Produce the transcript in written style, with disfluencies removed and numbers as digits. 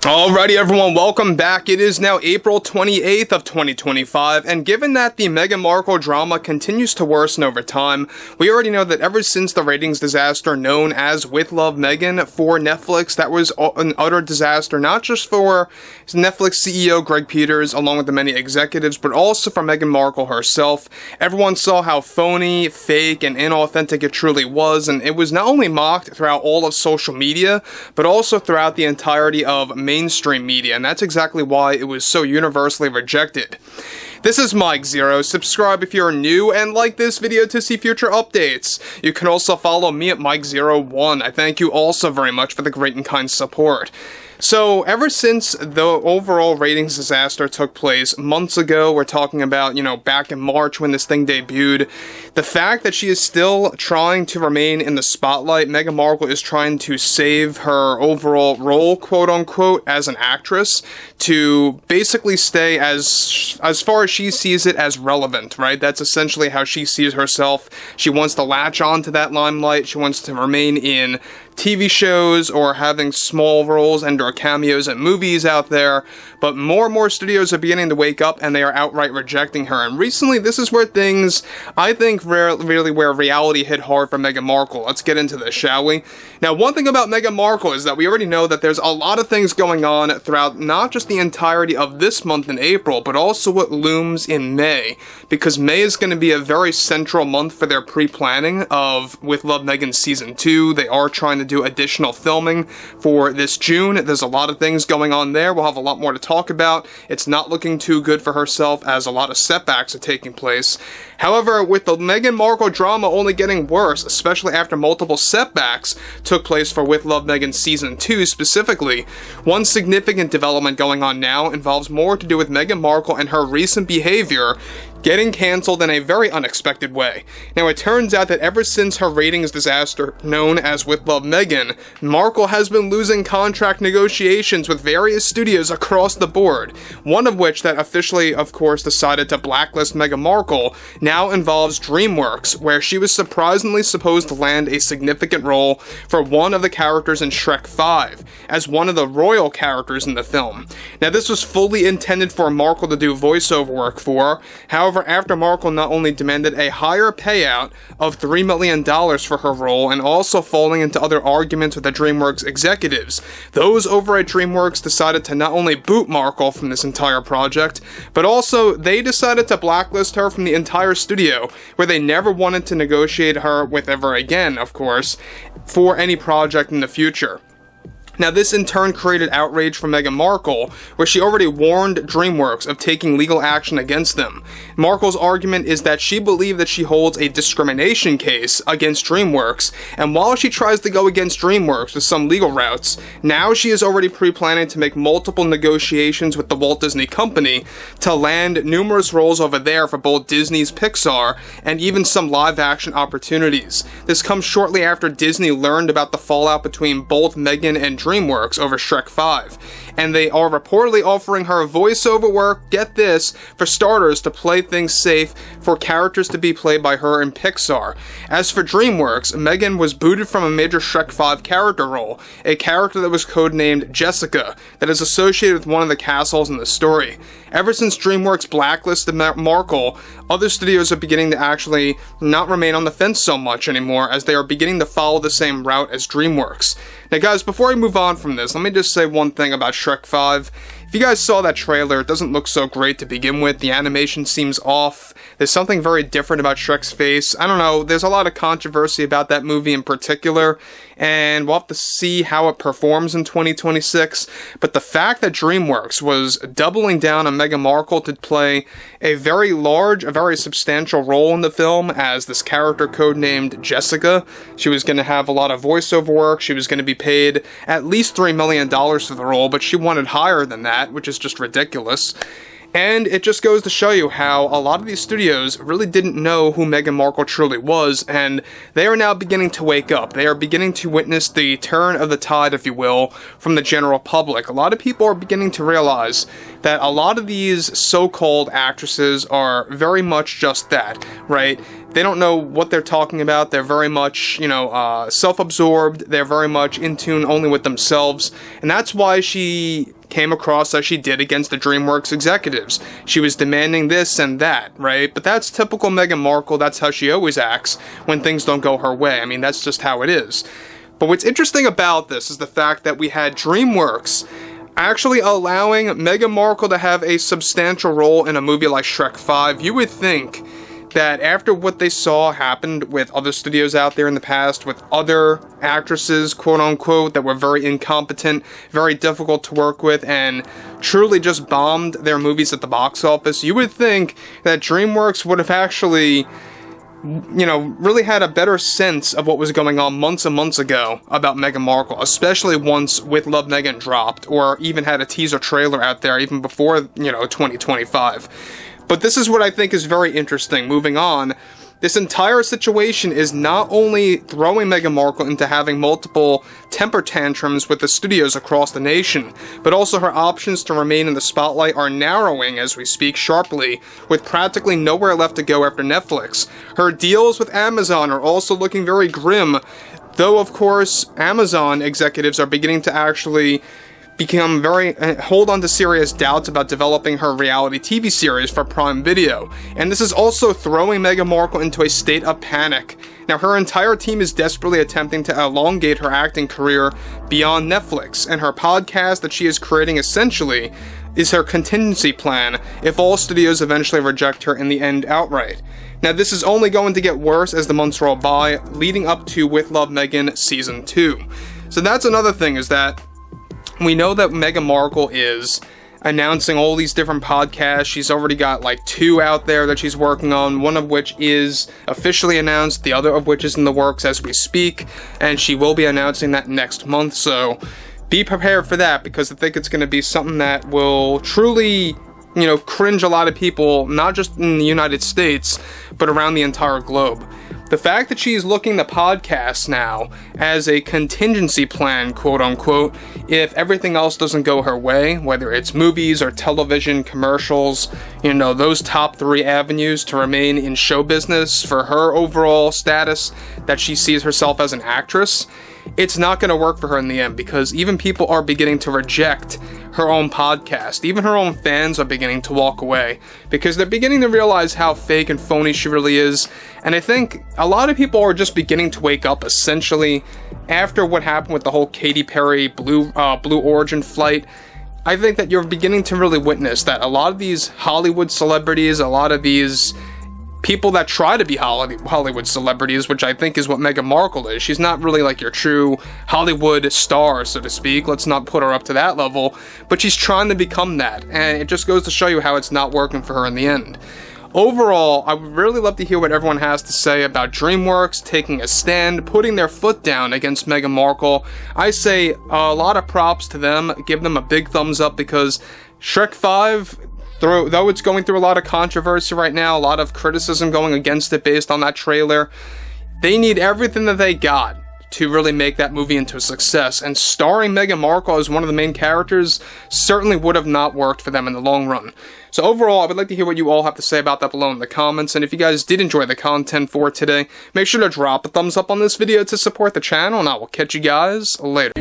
Alrighty everyone, welcome back. It is now April 28th of 2025, and given that the Meghan Markle drama continues to worsen over time, we already know that ever since the ratings disaster known as With Love Meghan for Netflix, that was an utter disaster, not just for Netflix CEO Greg Peters, along with the many executives, but also for Meghan Markle herself. Everyone saw how phony, fake, and inauthentic it truly was, and it was not only mocked throughout all of social media, but also throughout the entirety of mainstream media, and that's exactly why it was so universally rejected. This is Mike Zero. Subscribe if you're new and like this video to see future updates. You can also follow me at Mike01. I thank you also very much for the great and kind support. So, ever since the overall ratings disaster took place months ago, we're talking about, back in March when this thing debuted, the fact that she is still trying to remain in the spotlight, Meghan Markle is trying to save her overall role, quote-unquote, as an actress, to basically stay as far as she sees it as relevant, right? That's essentially how she sees herself. She wants to latch on to that limelight. She wants to remain in TV shows or having small roles and or cameos in movies out there, but more and more studios are beginning to wake up and they are outright rejecting her. And recently, this is where things, I think, really where reality hit hard for Meghan Markle. Let's get into this, shall we? Now, one thing about Meghan Markle is that we already know that there's a lot of things going on throughout not just the entirety of this month in April, but also what looms in May, because May is going to be a very central month for their pre-planning of With Love Meghan Season 2. They are trying to do additional filming for this June. There's a lot of things going on there. We'll have a lot more to talk about. It's not looking too good for herself as a lot of setbacks are taking place. However, with the Meghan Markle drama only getting worse, especially after multiple setbacks took place for With Love Meghan Season 2 specifically, one significant development going on now involves more to do with Meghan Markle and her recent behavior getting cancelled in a very unexpected way. Now, it turns out that ever since her ratings disaster known as With Love Meghan, Markle has been losing contract negotiations with various studios across the board, one of which that officially, of course, decided to blacklist Meghan Markle now involves DreamWorks, where she was surprisingly supposed to land a significant role for one of the characters in Shrek 5, as one of the royal characters in the film. Now, this was fully intended for Markle to do voiceover work for. However, after Markle not only demanded a higher payout of $3 million for her role and also falling into other arguments with the DreamWorks executives, those over at DreamWorks decided to not only boot Markle from this entire project, but also they decided to blacklist her from the entire studio, where they never wanted to negotiate her with ever again, of course, for any project in the future. Now, this in turn created outrage from Meghan Markle, where she already warned DreamWorks of taking legal action against them. Markle's argument is that she believed that she holds a discrimination case against DreamWorks, and while she tries to go against DreamWorks with some legal routes, now she is already pre-planning to make multiple negotiations with the Walt Disney Company to land numerous roles over there for both Disney's Pixar and even some live-action opportunities. This comes shortly after Disney learned about the fallout between both Meghan and DreamWorks over Shrek 5, and they are reportedly offering her voiceover work, get this, for starters to play things safe for characters to be played by her in Pixar. As for DreamWorks, Meghan was booted from a major Shrek 5 character role, a character that was codenamed Jessica, that is associated with one of the castles in the story. Ever since DreamWorks blacklisted Markle, other studios are beginning to actually not remain on the fence so much anymore, as they are beginning to follow the same route as DreamWorks. Now guys, before I move on from this, let me just say one thing about Shrek 5. If you guys saw that trailer, it doesn't look so great to begin with. The animation seems off. There's something very different about Shrek's face. I don't know, there's a lot of controversy about that movie in particular, and we'll have to see how it performs in 2026. But the fact that DreamWorks was doubling down on Meghan Markle to play a very large, a very substantial role in the film as this character codenamed Jessica. She was going to have a lot of voiceover work. She was going to be paid at least $3 million for the role, but she wanted higher than that, which is just ridiculous. And it just goes to show you how a lot of these studios really didn't know who Meghan Markle truly was, and they are now beginning to wake up. They are beginning to witness the turn of the tide, if you will, from the general public. A lot of people are beginning to realize that a lot of these so-called actresses are very much just that, right? They don't know what they're talking about. They're very much, self-absorbed. They're very much in tune only with themselves, and that's why she came across as she did against the DreamWorks executives. She was demanding this and that, right? But that's typical Meghan Markle. That's how she always acts when things don't go her way. I mean, that's just how it is. But what's interesting about this is the fact that we had DreamWorks actually allowing Meghan Markle to have a substantial role in a movie like Shrek 5. You would think that after what they saw happened with other studios out there in the past, with other actresses, quote-unquote, that were very incompetent, very difficult to work with, and truly just bombed their movies at the box office, you would think that DreamWorks would have actually, really had a better sense of what was going on months and months ago about Meghan Markle, especially once With Love Meghan dropped, or even had a teaser trailer out there even before, 2025. But this is what I think is very interesting. Moving on, this entire situation is not only throwing Meghan Markle into having multiple temper tantrums with the studios across the nation, but also her options to remain in the spotlight are narrowing as we speak sharply, with practically nowhere left to go after Netflix. Her deals with Amazon are also looking very grim, though of course Amazon executives are beginning to actually hold on to serious doubts about developing her reality TV series for Prime Video. And this is also throwing Meghan Markle into a state of panic. Now, her entire team is desperately attempting to elongate her acting career beyond Netflix, and her podcast that she is creating essentially is her contingency plan if all studios eventually reject her in the end outright. Now, this is only going to get worse as the months roll by, leading up to With Love Meghan Season 2. So that's another thing, is that we know that Meghan Markle is announcing all these different podcasts. She's already got like 2 out there that she's working on, one of which is officially announced, the other of which is in the works as we speak, and she will be announcing that next month, so be prepared for that, because I think it's going to be something that will truly, cringe a lot of people, not just in the United States, but around the entire globe. The fact that she's looking to podcasts now as a contingency plan, quote-unquote, if everything else doesn't go her way, whether it's movies or television, commercials, those top 3 avenues to remain in show business for her overall status that she sees herself as an actress, it's not going to work for her in the end, because even people are beginning to reject her own podcast. Even her own fans are beginning to walk away, because they're beginning to realize how fake and phony she really is. And I think a lot of people are just beginning to wake up, essentially, after what happened with the whole Katy Perry Blue Origin flight. I think that you're beginning to really witness that a lot of these Hollywood celebrities, a lot of these people that try to be Hollywood celebrities, which I think is what Meghan Markle is. She's not really like your true Hollywood star, so to speak. Let's not put her up to that level, but she's trying to become that, and it just goes to show you how it's not working for her in the end. Overall, I would really love to hear what everyone has to say about DreamWorks taking a stand, putting their foot down against Meghan Markle. I say a lot of props to them, give them a big thumbs up, because Shrek 5, though it's going through a lot of controversy right now, a lot of criticism going against it based on that trailer, they need everything that they got to really make that movie into a success, and starring Meghan Markle as one of the main characters certainly would have not worked for them in the long run. So overall, I would like to hear what you all have to say about that below in the comments, and if you guys did enjoy the content for today, make sure to drop a thumbs up on this video to support the channel, and I will catch you guys later.